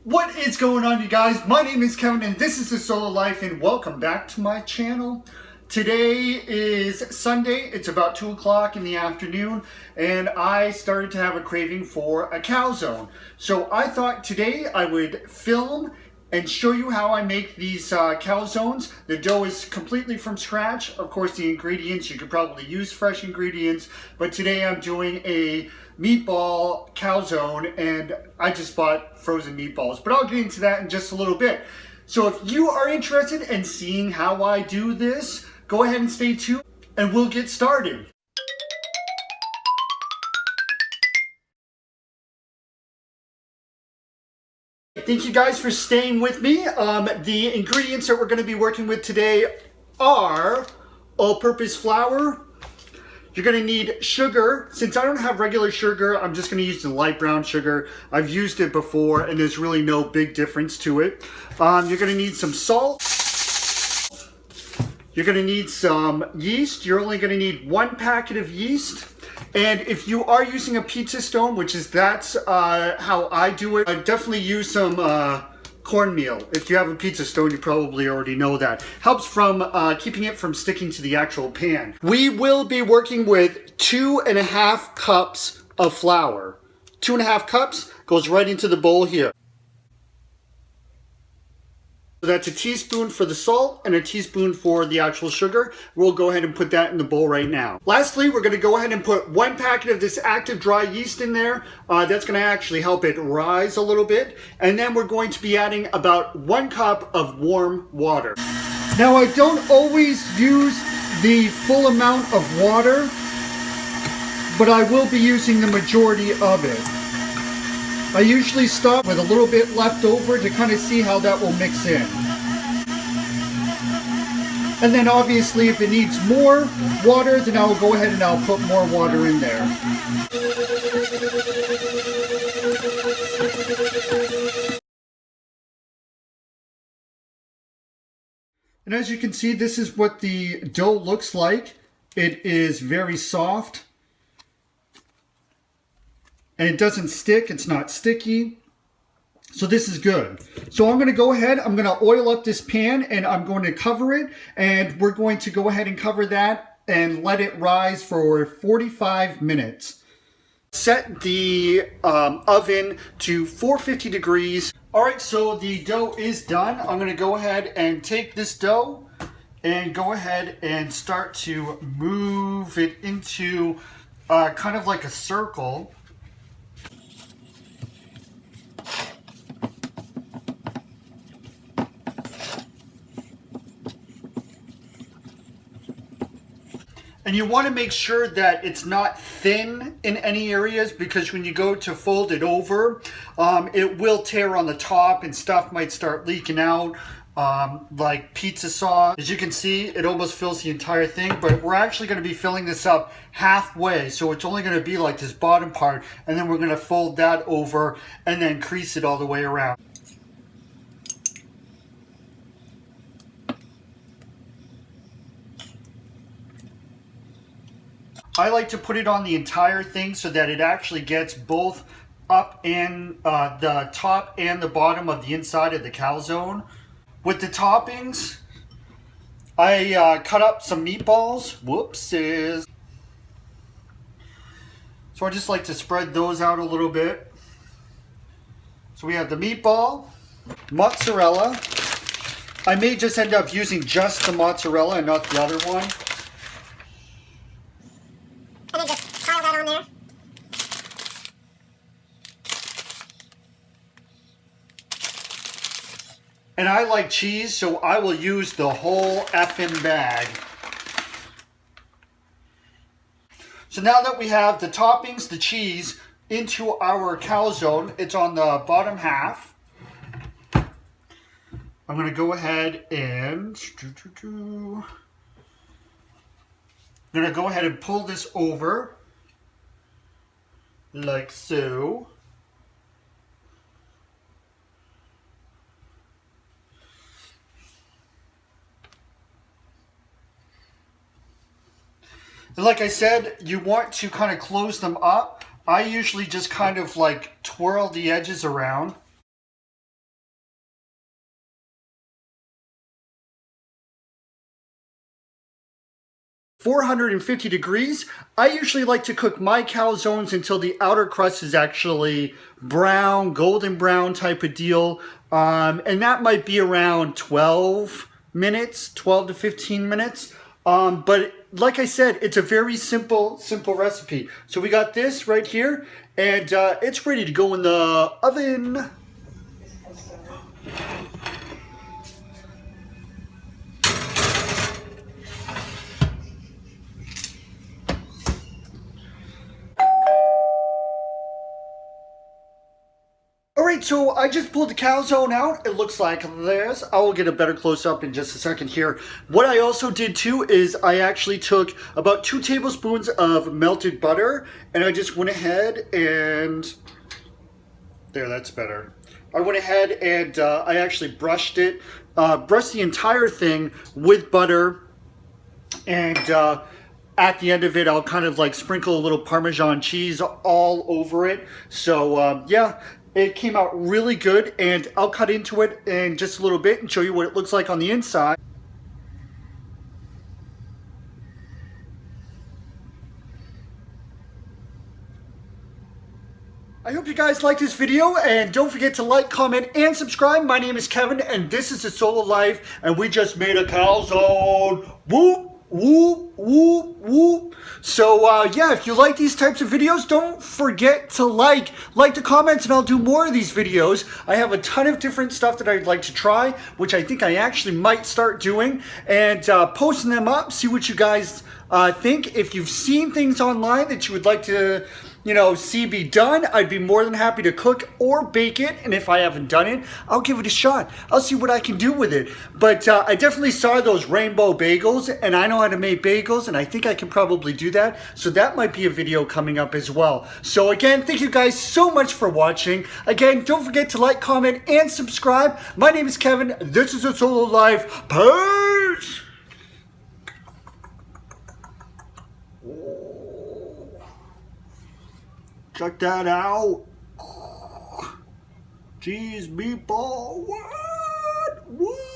What is going on, you guys? My name is Kevin and this is The Solo Life, and welcome back to my channel. Today is Sunday. It's about 2 o'clock in the afternoon and I started to have a craving for a calzone. So I thought today I would film and show you how I make these calzones. The dough is completely from scratch. Of course, the ingredients, you could probably use fresh ingredients, but today I'm doing a meatball calzone and I just bought frozen meatballs, but I'll get into that in just a little bit. So if you are interested in seeing how I do this, go ahead and stay tuned and we'll get started. Thank you guys for staying with me. The ingredients that we're going to be working with today are all-purpose flour. You're going to need sugar. Since I don't have regular sugar, I'm just going to use the light brown sugar. I've used it before and there's really no big difference to it. You're going to need some salt. You're going to need some yeast. You're only going to need 1 packet of yeast. And if you are using a pizza stone, that's how I do it, I definitely use some cornmeal. If you have a pizza stone, you probably already know that. Helps from keeping it from sticking to the actual pan. We will be working with 2.5 cups of flour. 2.5 cups goes right into the bowl here. So that's a teaspoon for the salt and a teaspoon for the actual sugar. We'll go ahead and put that in the bowl right now. Lastly, we're going to go ahead and put 1 packet of this active dry yeast in there. That's going to actually help it rise a little bit. And then we're going to be adding about 1 cup of warm water. Now, I don't always use the full amount of water, but I will be using the majority of it. I usually stop with a little bit left over to kind of see how that will mix in. And then obviously if it needs more water, then I'll go ahead and I'll put more water in there. And as you can see, this is what the dough looks like. It is very soft. And it doesn't stick, it's not sticky. So this is good. So I'm going to go ahead, I'm going to oil up this pan and I'm going to cover it. And we're going to go ahead and cover that and let it rise for 45 minutes. Set the oven to 450 degrees. Alright, so the dough is done. I'm going to go ahead and take this dough and go ahead and start to move it into kind of like a circle. And you want to make sure that it's not thin in any areas, because when you go to fold it over, it will tear on the top and stuff might start leaking out, like pizza sauce. As you can see, it almost fills the entire thing, but we're actually going to be filling this up halfway. So it's only going to be like this bottom part, and then we're going to fold that over and then crease it all the way around. I like to put it on the entire thing so that it actually gets both up and the top and the bottom of the inside of the calzone. With the toppings, I cut up some meatballs. Whoopsies. So I just like to spread those out a little bit. So we have the meatball, mozzarella. I may just end up using just the mozzarella and not the other one. And then just pile that on there. And I like cheese, so I will use the whole effing bag. So now that we have the toppings, the cheese, into our calzone, it's on the bottom half. I'm going to go ahead and I'm going to go ahead and pull this over, like so. And like I said, you want to kind of close them up. I usually just kind of like twirl the edges around. 450 degrees. I usually like to cook my calzones until the outer crust is actually brown, golden brown type of deal. And that might be around 12 minutes, 12 to 15 minutes. But like I said, it's a very simple recipe. So we got this right here, and it's ready to go in the oven. Alright, so I just pulled the calzone out. It looks like this. I will get a better close-up in just a second here. What I also did too is I actually took about 2 tablespoons of melted butter, and I just went ahead and... There, that's better. I went ahead and I actually brushed it, brushed the entire thing with butter, and at the end of it, I'll kind of like sprinkle a little Parmesan cheese all over it. So yeah, it came out really good, and I'll cut into it in just a little bit and show you what it looks like on the inside. I hope you guys liked this video, and don't forget to like, comment, and subscribe. My name is Kevin, and this is The Soul of Life, and we just made a calzone. Whoop, whoop, whoop, whoop. So, yeah, if you like these types of videos, don't forget to like the comments, and I'll do more of these videos. I have a ton of different stuff that I'd like to try, which I think I actually might start doing, and posting them up, see what you guys think. If you've seen things online that you would like to, you know, see be done, I'd be more than happy to cook or bake it. And if I haven't done it, I'll give it a shot. I'll see what I can do with it. But I definitely saw those rainbow bagels, and I know how to make bagels, and I think I can probably do that. So that might be a video coming up as well. So again, thank you guys so much for watching. Again, don't forget to like, comment, and subscribe. My name is Kevin. This is The Soul of Life. Peace! Check that out. Jeez, meatball. What?